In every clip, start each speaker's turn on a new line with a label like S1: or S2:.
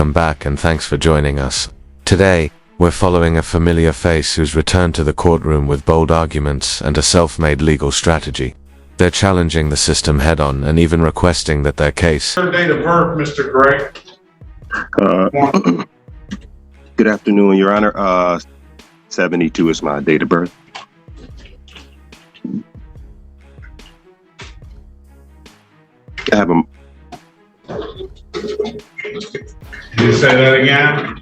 S1: welcome back and thanks for joining us. Today, we're following a familiar face who's returned to the courtroom with bold arguments and a self-made legal strategy. They're challenging the system head-on and even requesting that their case...
S2: Your date of birth, Mr. Gray.
S3: Good afternoon, Your Honor. 72 is my date of birth. I have a...
S2: Can you say that again?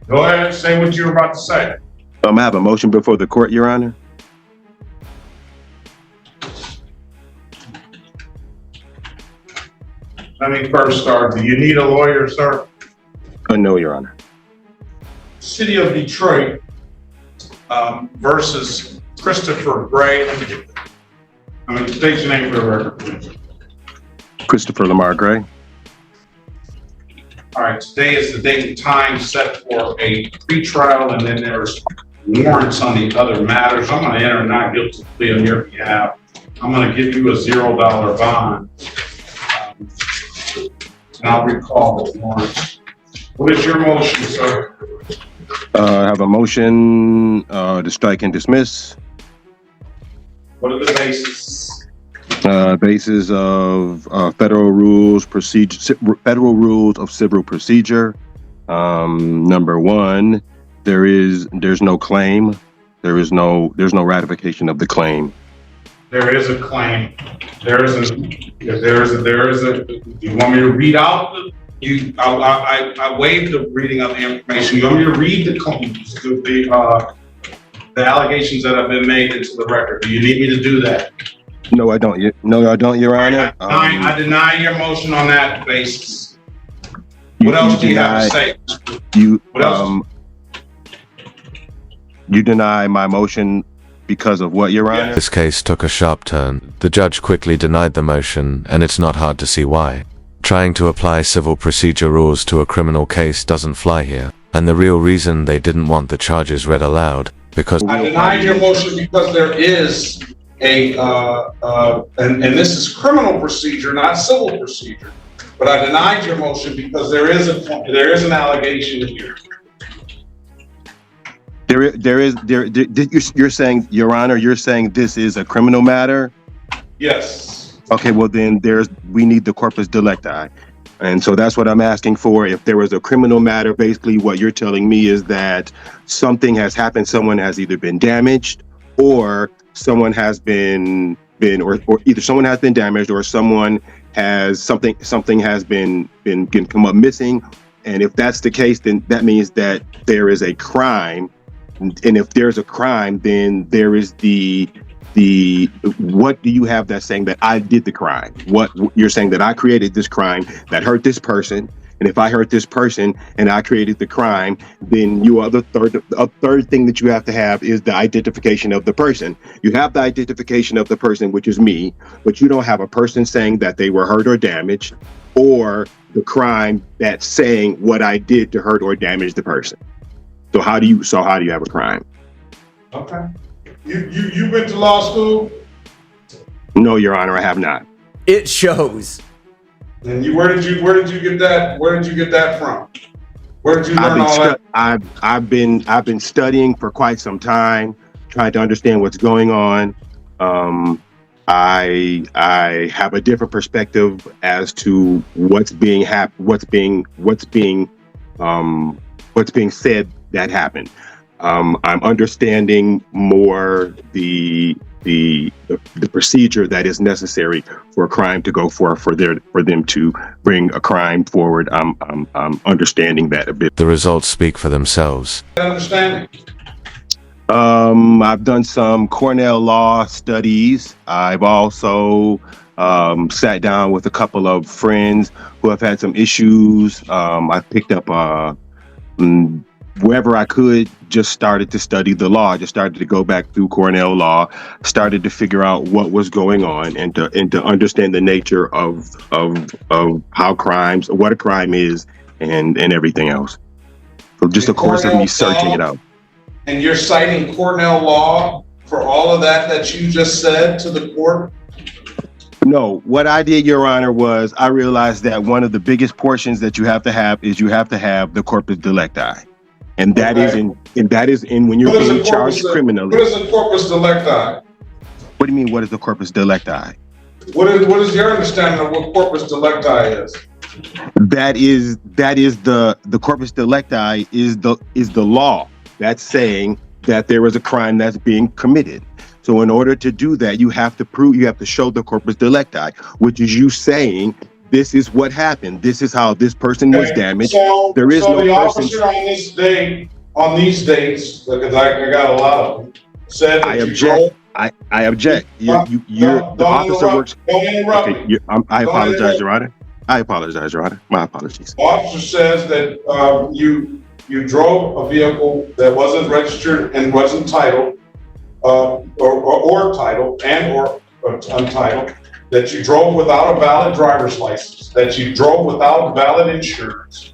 S2: Go ahead, say what you were about to say.
S3: I have a motion before the court, Your Honor.
S2: Let me first start. Do you need a lawyer, sir?
S3: No, Your Honor.
S2: City of Detroit versus Christopher Gray. State your name for the record, please.
S3: Christopher Lamar Gray.
S2: All right, today is the date and time set for a pretrial, and then there's warrants on the other matters. I'm going to enter a not guilty plea on your behalf. I'm going to give you a $0 bond. And I'll recall the warrants. What is your motion, sir?
S3: I have a motion to strike and dismiss.
S2: What are the bases?
S3: Basis of federal rules of civil procedure. Number one, there's no claim. There's no ratification of the claim.
S2: There is a claim. There is a. You want me to read out I waived the reading of the information. You want me to read the allegations that have been made into the record? Do you need me to do that?
S3: No, I don't. No, I don't, Your Honor.
S2: I deny your motion on that basis. What else do you have to say? What else?
S3: You deny my motion because of what, Your Honor?
S1: This case took a sharp turn. The judge quickly denied the motion, and it's not hard to see why. Trying to apply civil procedure rules to a criminal case doesn't fly here. And the real reason they didn't want the charges read aloud, because...
S2: I denied your motion because there is and this is criminal procedure, not civil procedure. But I denied your motion because there is an allegation here.
S3: You're saying, Your Honor, you're saying this is a criminal matter?
S2: Yes.
S3: Okay, well then we need the corpus delicti. And so that's what I'm asking for. If there was a criminal matter, basically what you're telling me is that something has happened, someone has either been damaged or someone has been or either someone has been damaged or someone has something has been come up missing. And if that's the case, then that means that there is a crime. And if there's a crime, then there is the what do you have that's saying that I did the crime? What you're saying that I created this crime that hurt this person, and if I hurt this person and I created the crime, then a third thing that you have to have is the identification of the person. You have the identification of the person, which is me, but you don't have a person saying that they were hurt or damaged, or the crime that's saying what I did to hurt or damage the person. So how do you have a crime?
S2: Okay. You went to law school?
S3: No, Your Honor, I have not.
S4: It shows.
S2: And where did you get that? Where did you get that from? Where did you learn all that?
S3: I've been studying for quite some time, trying to understand what's going on. I have a different perspective as to what's being said that happened. I'm understanding more the procedure that is necessary for a crime to go for them to bring a crime forward. I'm understanding that a bit.
S1: The results speak for themselves.
S2: Understanding.
S3: I've done some Cornell law studies. I've also sat down with a couple of friends who have had some issues. I picked up wherever I could, just started to study the law. Just started to go back through Cornell law, started to figure out what was going on and to understand the nature of how what a crime is and everything else. So just a course of me searching it out.
S2: And you're citing Cornell law for all of that you just said to the court?
S3: No, what I did, Your Honor, was I realized that one of the biggest portions that you have to have is you have to have the corpus delicti. And that is
S2: Okay.
S3: in when you're
S2: What is
S3: being
S2: a corpus?
S3: charged criminally.
S2: What is a corpus delicti?
S3: What do you mean, what is the corpus delicti?
S2: What is your understanding of what corpus delicti is?
S3: That is the corpus delicti is the law that's saying that there is a crime that's being committed. So in order to do that, you have to show the corpus delicti, which is you saying this is what happened. This is how this person was damaged.
S2: So,
S3: There is
S2: so
S3: no
S2: the
S3: person.
S2: officer on this day, on these dates, because I got a lot of them, said that
S3: I
S2: you
S3: object.
S2: drove.
S3: I object. The officer works.
S2: Don't interrupt
S3: Okay,
S2: me.
S3: I
S2: Don't
S3: apologize,
S2: interrupt.
S3: Your Honor. I apologize, Your Honor. My apologies.
S2: The officer says that you drove a vehicle that wasn't registered and wasn't titled, or titled and or untitled, that you drove without a valid driver's license, that you drove without valid insurance.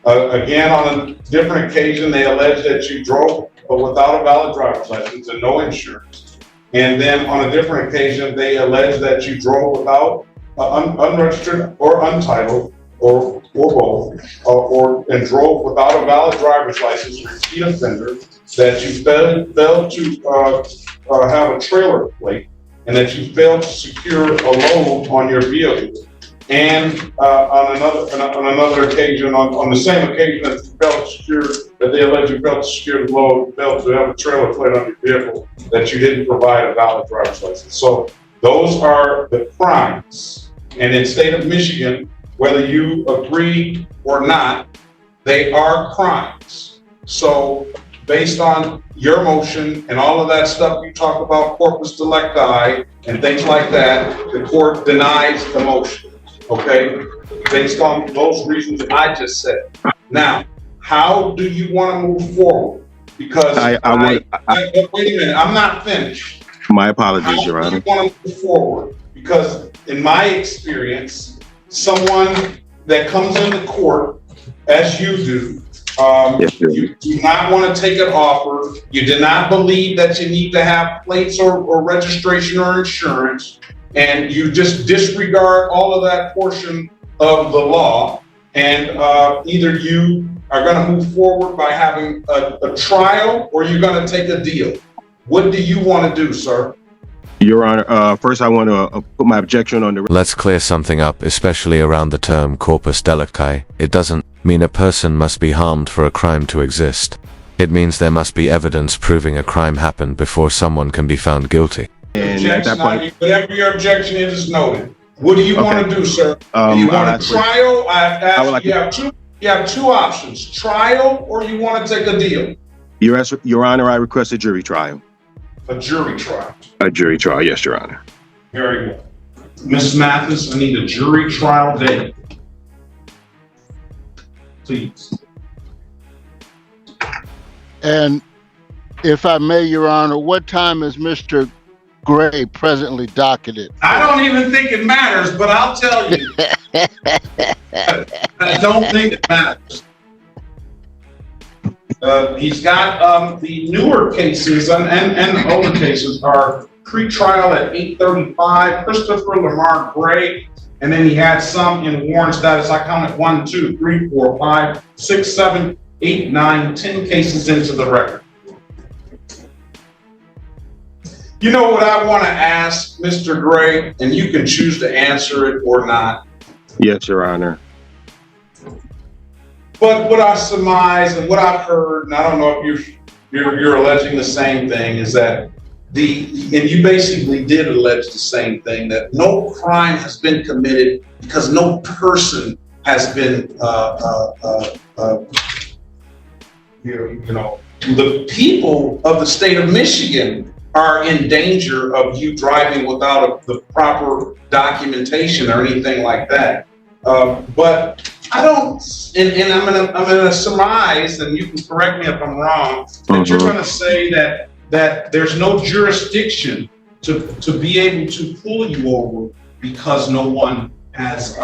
S2: Again, on a different occasion, they allege that you drove without a valid driver's license and no insurance. And then on a different occasion, they allege that you drove without unregistered or untitled or both, and drove without a valid driver's license, repeat offender, that you failed to have a trailer plate, and that you failed to secure a load on your vehicle. And on another occasion, on the same occasion that you failed to secure, that they allege you failed to secure the load, failed to have a trailer plate on your vehicle, that you didn't provide a valid driver's license. So those are the crimes. And in state of Michigan, whether you agree or not, they are crimes. So based on your motion and all of that stuff you talk about, corpus delicti and things like that, the court denies the motion, okay? Based on those reasons that I just said. Now, how do you want to move forward? Because wait a minute, I'm not finished.
S3: My apologies, Your Honor.
S2: How do you want to move forward? Because in my experience, someone that comes into court, as you do, you do not want to take an offer. You do not believe that you need to have plates or registration or insurance, and you just disregard all of that portion of the law. And either you are going to move forward by having a trial, or you're going to take a deal. What do you want to do, sir?
S3: Your Honor, first I want to put my objection on the...
S1: Let's clear something up, especially around the term corpus delicti. It doesn't mean a person must be harmed for a crime to exist. It means there must be evidence proving a crime happened before someone can be found guilty.
S3: And at that point,
S2: whatever your objection is noted. What do you want to do, sir? Do you want a trial? You have two options: trial, or you want to take a deal.
S3: Your Honor, I request a jury trial.
S2: A jury trial.
S3: A jury trial, yes, Your Honor.
S2: Very good. Ms. Mathis, I need a jury trial date. Please.
S4: And if I may, Your Honor, what time is Mr. Gray presently docketed?
S2: I don't even think it matters, but I'll tell you. I don't think it matters. He's got the newer cases and the older cases are pre-trial at 8:35. Christopher Lamar Gray, and then he had some in warrant status. I counted 1, 2, 3, 4, 5, 6, 7, 8, 9, 10 cases into the record. You know what I want to ask, Mr. Gray, and you can choose to answer it or not.
S3: Yes, Your Honor.
S2: But what I surmise and what I've heard, and I don't know if you're alleging the same thing, is that and you basically did allege the same thing, that no crime has been committed because no person has been, the people of the state of Michigan are in danger of you driving without the proper documentation or anything like that. But I don't, and I'm gonna surmise, and you can correct me if I'm wrong, that you're gonna say that there's no jurisdiction to be able to pull you over because no one has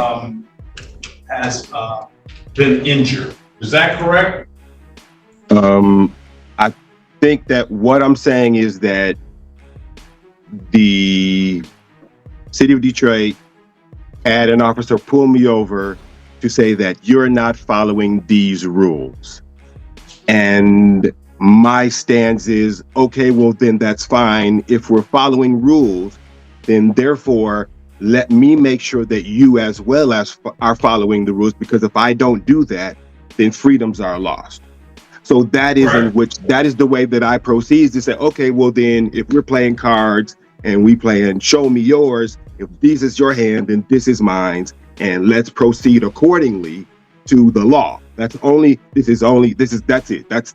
S2: been injured. Is that correct?
S3: I think that what I'm saying is that the City of Detroit had an officer pull me over to say that you're not following these rules. And my stance is, okay, well then that's fine. If we're following rules, then therefore let me make sure that you as well as are following the rules, because if I don't do that, then freedoms are lost. So that is in which, that is the way that I proceed, to say, okay, well then if we're playing cards and we playing show me yours, if this is your hand, then this is mine, and let's proceed accordingly to the law. That's it.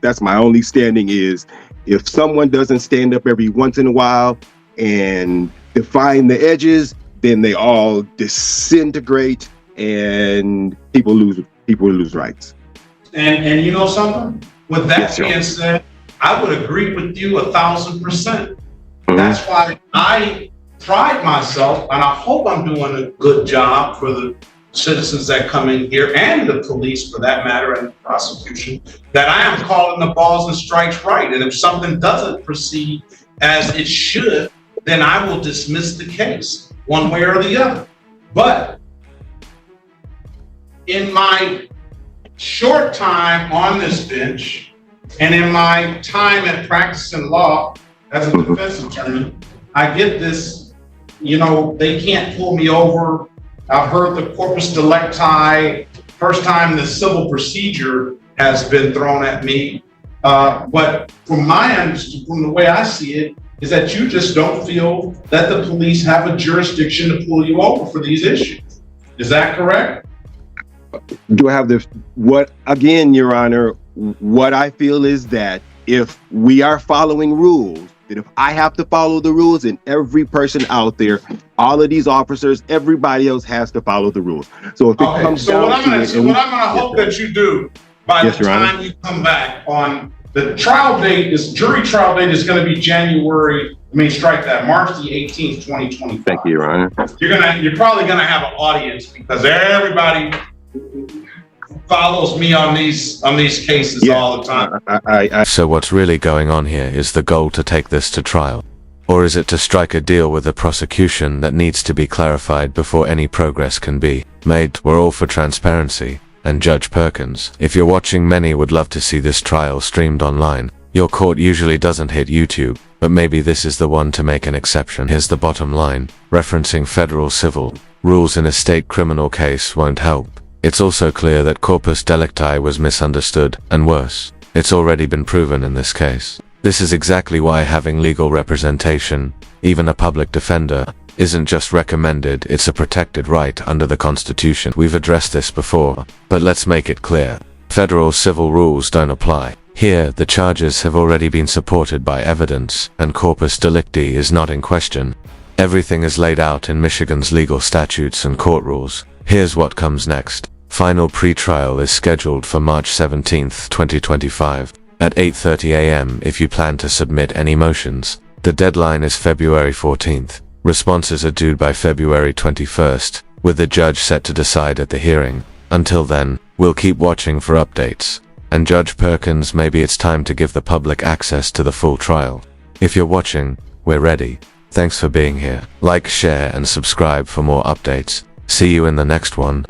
S3: That's my only standing is, if someone doesn't stand up every once in a while and define the edges, then they all disintegrate and people lose rights.
S2: And you know something? With that
S3: Yes,
S2: being said, I would agree with you 1,000%.
S3: Mhm.
S2: That's why I pride myself, and I hope I'm doing a good job for the citizens that come in here, and the police for that matter, and the prosecution, that I am calling the balls and strikes right. And if something doesn't proceed as it should, then I will dismiss the case one way or the other. But in my short time on this bench, and in my time at practicing law as a defense attorney, I get this, they can't pull me over. I've heard the corpus delicti, first time the civil procedure has been thrown at me. But from the way I see it, is that you just don't feel that the police have a jurisdiction to pull you over for these issues. Is that correct?
S3: Do I have again, Your Honor, what I feel is that if we are following rules, that if I have to follow the rules, and every person out there, all of these officers, everybody else has to follow the rules. So if it comes down to it,
S2: what I'm gonna hope that you do by the time you come back on the trial date, jury trial date is gonna be March the 18th, 2025.
S3: Thank you, Your Honor.
S2: You're probably gonna have an audience, because everybody follows me on these cases all the time.
S1: So what's really going on here? Is the goal to take this to trial? Or is it to strike a deal with the prosecution that needs to be clarified before any progress can be made? We're all for transparency. And Judge Perkins, if you're watching, many would love to see this trial streamed online. Your court usually doesn't hit YouTube, but maybe this is the one to make an exception. Here's the bottom line. Referencing federal civil rules in a state criminal case won't help. It's also clear that corpus delicti was misunderstood, and worse, it's already been proven in this case. This is exactly why having legal representation, even a public defender, isn't just recommended, it's a protected right under the Constitution. We've addressed this before, but let's make it clear. Federal civil rules don't apply. Here, the charges have already been supported by evidence, and corpus delicti is not in question. Everything is laid out in Michigan's legal statutes and court rules. Here's what comes next. Final pre-trial is scheduled for March 17th, 2025, at 8:30 a.m. if you plan to submit any motions. The deadline is February 14th. Responses are due by February 21st, with the judge set to decide at the hearing. Until then, we'll keep watching for updates. And Judge Perkins, maybe it's time to give the public access to the full trial. If you're watching, we're ready. Thanks for being here. Like, share, and subscribe for more updates. See you in the next one.